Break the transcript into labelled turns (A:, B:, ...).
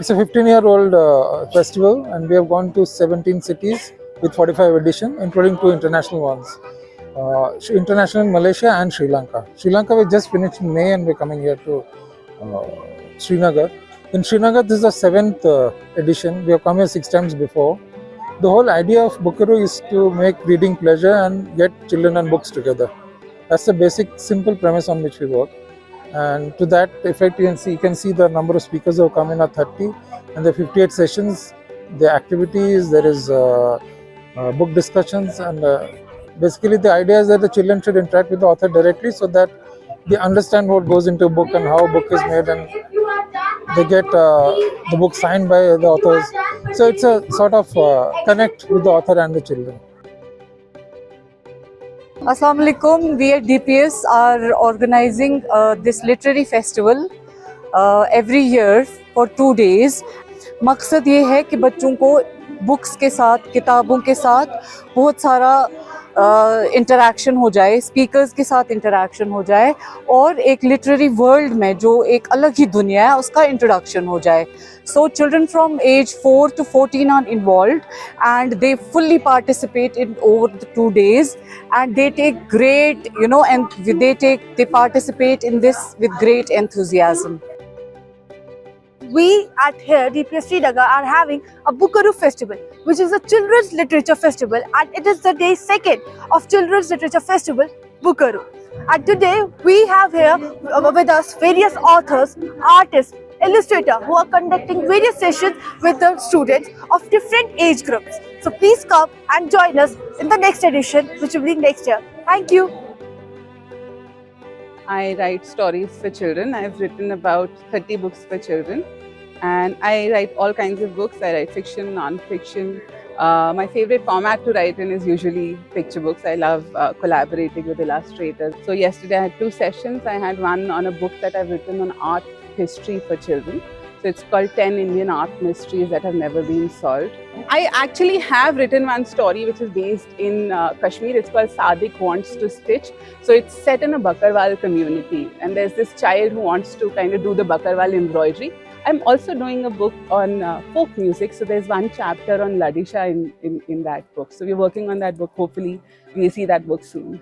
A: It's a 15-year-old festival, and we have gone to 17 cities with 45 editions, including 2 international ones. International in Malaysia and Sri Lanka. Sri Lanka we just finished in May, and we're coming here to Srinagar. In Srinagar, this is the 7th edition. We have come here 6 times before. The whole idea of Bookaroo is to make reading pleasure and get children and books together. That's the basic, simple premise on which we work. And to that effect, you can see the number of speakers who have come in are 30, and the 58 sessions, the activities, there is book discussions, and basically the idea is that the children should interact with the author directly so that they understand what goes into a book and how a book is made, and they get the book signed by the authors. So it's a sort of connect with the author and the children.
B: Assalamu alaikum. We at DPS are organizing this literary festival every year for 2 days. मकसद ये है कि बच्चों को books के साथ, किताबों के साथ बहुत सारा इंटरैक्शन हो जाए, स्पीकर्स के साथ इंटरैक्शन हो जाए और एक लिटरेरी वर्ल्ड में जो एक अलग ही दुनिया है उसका इंट्रोडक्शन हो जाए. So children from age 4 to 14 are involved, and they fully participate in over the 2 days, and they take great, and they participate in this with great enthusiasm.
C: We at here DPS Srinagar are having a Bookaroo festival, which is a children's literature festival, and it is the day 2nd of children's literature festival Bookaroo. And today we have here with us various authors, artists, illustrators who are conducting various sessions with the students of different age groups. So please come and join us in the next edition, which will be next year. Thank you.
D: I write stories for children. I've written about 30 books for children, and I write all kinds of books. I write fiction, non-fiction. My favorite format to write in is usually picture books. I love collaborating with illustrators. So yesterday I had 2 sessions. I had one on a book that I've written on art history for children. So it's called 10 Indian Art Mysteries That Have Never Been Solved. I actually have written one story which is based in Kashmir. It's called Sadiq Wants to Stitch. So it's set in a Bakarwal community, and there's this child who wants to kind of do the Bakarwal embroidery. I'm also doing a book on folk music. So there's one chapter on Ladisha in that book. So we're working on that book. Hopefully we'll see that book soon.